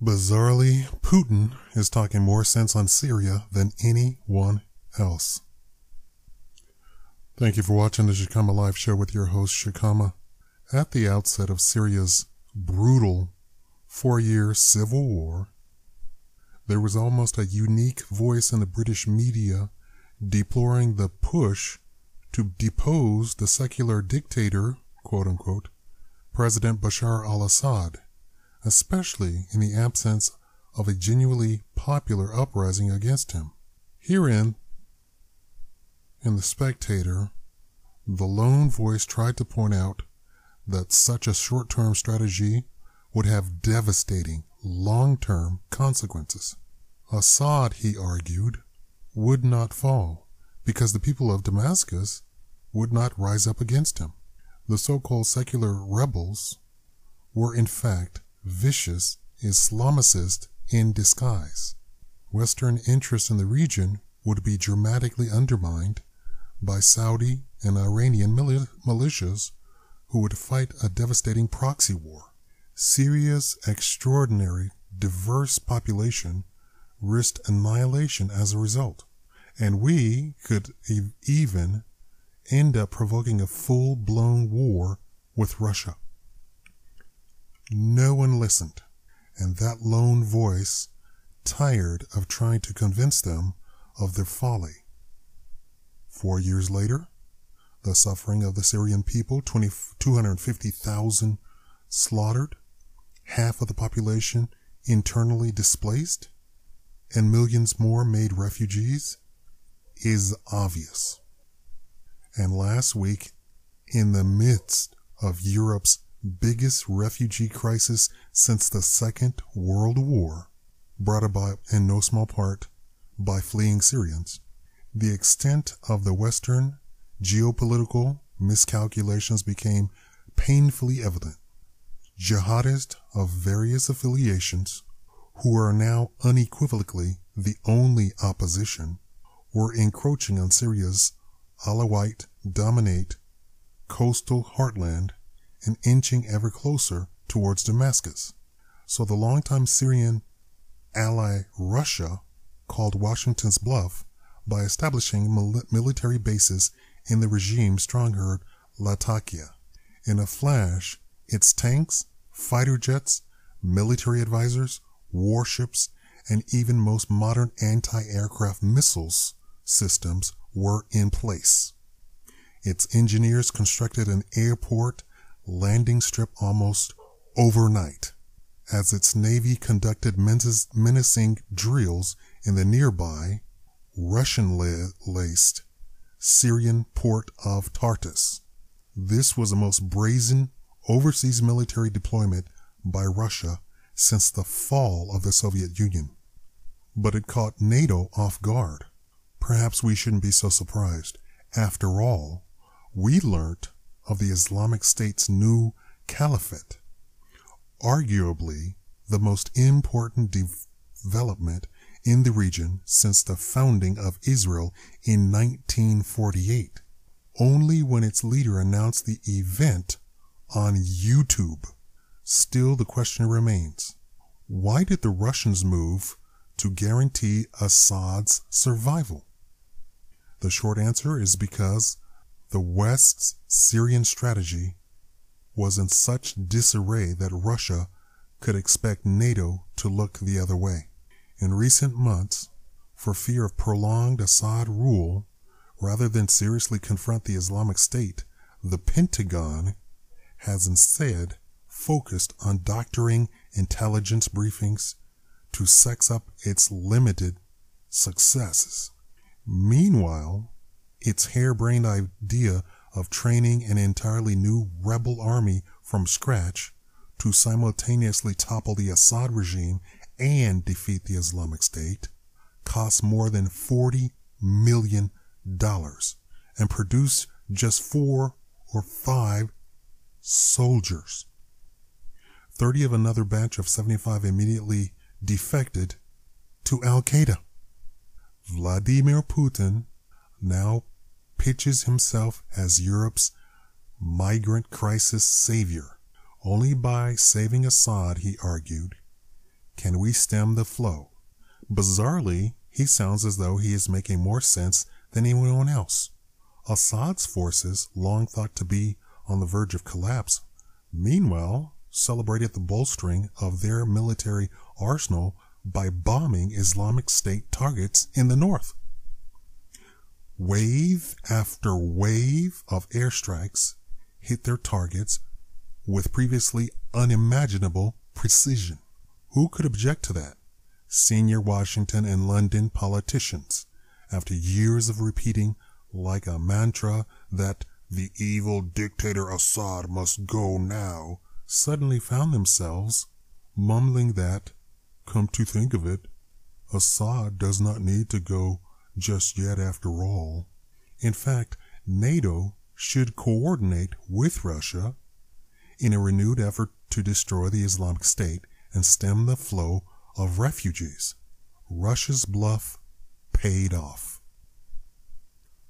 Bizarrely, Putin is talking more sense on Syria than anyone else. Thank you for watching the Shikama Live Show with your host, Shikama. At the outset of Syria's brutal 4-year civil war, there was almost a unique voice in the British media deploring the push to depose the secular dictator, quote-unquote, President Bashar al-Assad, especially in the absence of a genuinely popular uprising against him. Herein, in The Spectator, the lone voice tried to point out that such a short-term strategy would have devastating long-term consequences. Assad, he argued, would not fall because the people of Damascus would not rise up against him. The so-called secular rebels were in fact vicious Islamicists in disguise. Western interests in the region would be dramatically undermined by Saudi and Iranian militias who would fight a devastating proxy war. Syria's extraordinary, diverse population risked annihilation as a result, and we could even end up provoking a full-blown war with Russia. No one listened, and that lone voice tired of trying to convince them of their folly. 4 years later, the suffering of the Syrian people, 250,000 slaughtered, half of the population internally displaced, and millions more made refugees, is obvious. And last week, in the midst of Europe's biggest refugee crisis since the Second World War, brought about in no small part by fleeing Syrians, the extent of the Western geopolitical miscalculations became painfully evident. Jihadists of various affiliations, who are now unequivocally the only opposition, were encroaching on Syria's Alawite-dominate coastal heartland and inching ever closer towards Damascus. So the longtime Syrian ally Russia called Washington's bluff by establishing military bases in the regime's stronghold Latakia. In a flash, its tanks, fighter jets, military advisors, warships, and even most modern anti-aircraft missiles systems were in place. Its engineers constructed an airport landing strip almost overnight, as its navy conducted menacing drills in the nearby Russian-laced Syrian port of Tartus. This was the most brazen overseas military deployment by Russia since the fall of the Soviet Union. But it caught NATO off guard. Perhaps we shouldn't be so surprised. After all, we learnt of the Islamic State's new caliphate, arguably the most important development in the region since the founding of Israel in 1948. Only when its leader announced the event on YouTube. Still, the question remains, why did the Russians move to guarantee Assad's survival? The short answer is because the West's Syrian strategy was in such disarray that Russia could expect NATO to look the other way. In recent months, for fear of prolonged Assad rule, rather than seriously confront the Islamic State, the Pentagon has instead focused on doctoring intelligence briefings to sex up its limited successes. Meanwhile, its harebrained idea of training an entirely new rebel army from scratch to simultaneously topple the Assad regime and defeat the Islamic State cost more than $40 million and produced just 4 or 5 soldiers. 30 of another batch of 75 immediately defected to Al-Qaeda. Vladimir Putin now pitches himself as Europe's migrant crisis savior. Only by saving Assad, he argued, Can we stem the flow? Bizarrely, he sounds as though he is making more sense than anyone else. Assad's forces, long thought to be on the verge of collapse, meanwhile celebrated the bolstering of their military arsenal by bombing Islamic State targets in the north. Wave after wave of airstrikes hit their targets with previously unimaginable precision. Who could object to that? Senior Washington and London politicians, after years of repeating like a mantra that the evil dictator Assad must go now, suddenly found themselves mumbling that, come to think of it, Assad does not need to go just yet after all. In fact, NATO should coordinate with Russia in a renewed effort to destroy the Islamic State and stem the flow of refugees. Russia's bluff paid off.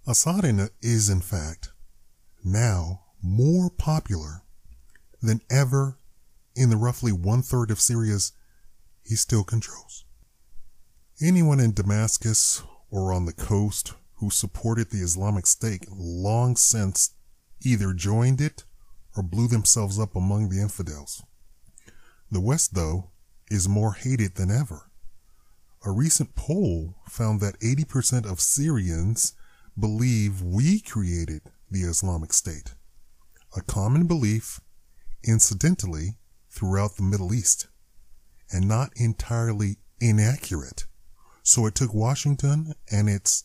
Assad is, in fact, now more popular than ever in the roughly one-third of Syria's he still controls. Anyone in Damascus or on the coast who supported the Islamic State long since either joined it or blew themselves up among the infidels. The West, though, is more hated than ever. A recent poll found that 80% of Syrians believe we created the Islamic State, a common belief, incidentally, throughout the Middle East, and not entirely inaccurate. So it took Washington and its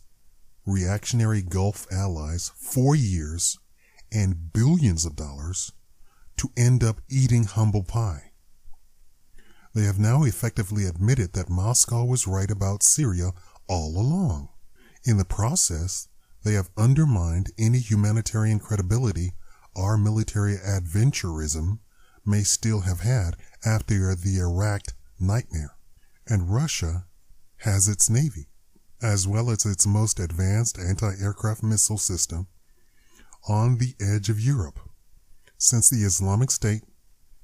reactionary Gulf allies 4 years and billions of dollars to end up eating humble pie. They have now effectively admitted that Moscow was right about Syria all along. In the process, they have undermined any humanitarian credibility our military adventurism may still have had after the Iraq nightmare. And Russia has its navy, as well as its most advanced anti-aircraft missile system, on the edge of Europe. Since the Islamic State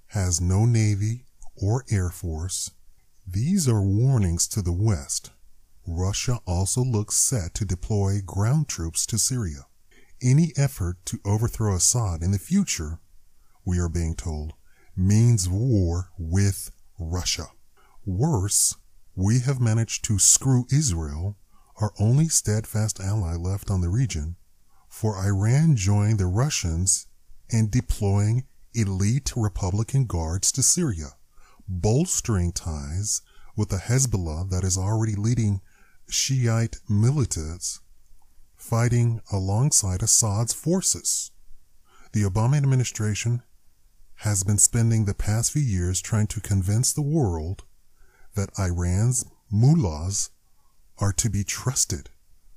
has no navy or air force, these are warnings to the West. Russia also looks set to deploy ground troops to Syria. Any effort to overthrow Assad in the future, we are being told, means war with Russia. Worse, we have managed to screw Israel, our only steadfast ally left on the region, for Iran joined the Russians in deploying elite Republican guards to Syria, bolstering ties with the Hezbollah that is already leading Shiite militants fighting alongside Assad's forces. The Obama administration has been spending the past few years trying to convince the world that Iran's mullahs are to be trusted,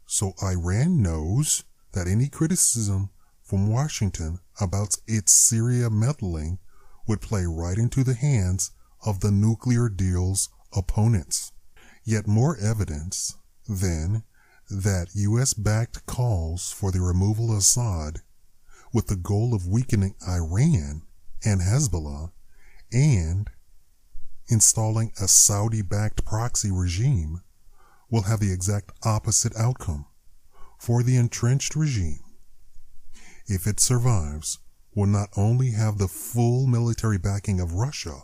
so Iran knows that any criticism from Washington about its Syria meddling would play right into the hands of the nuclear deal's opponents. Yet more evidence, then, that U.S.-backed calls for the removal of Assad with the goal of weakening Iran and Hezbollah and installing a Saudi-backed proxy regime will have the exact opposite outcome. For the entrenched regime, if it survives, will not only have the full military backing of Russia,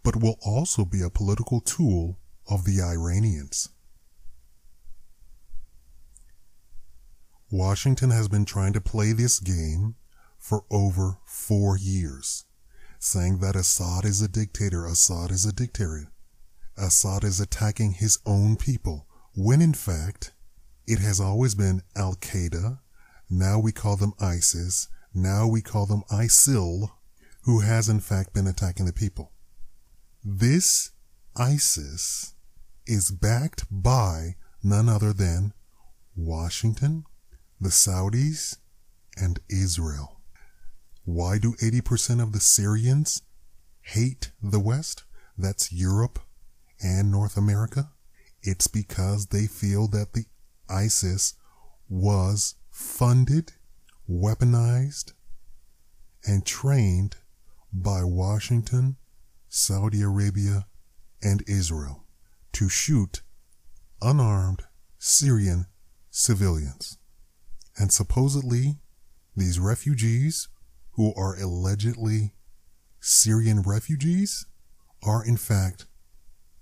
but will also be a political tool of the Iranians. Washington has been trying to play this game for over 4 years, saying that Assad is a dictator, Assad is a dictator, Assad is attacking his own people, when in fact, it has always been Al-Qaeda, now we call them ISIS, now we call them ISIL, who has in fact been attacking the people. This ISIS is backed by none other than Washington, the Saudis, and Israel. Why do 80% of the Syrians hate the West? That's Europe and North America. It's because they feel that the ISIS was funded, weaponized, and trained by Washington, Saudi Arabia, and Israel to shoot unarmed Syrian civilians. And supposedly, these refugees, who are allegedly Syrian refugees, are in fact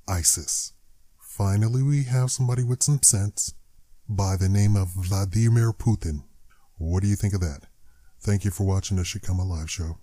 ISIS. Finally, we have somebody with some sense by the name of Vladimir Putin. What do you think of that? Thank you for watching the Shikama Live Show.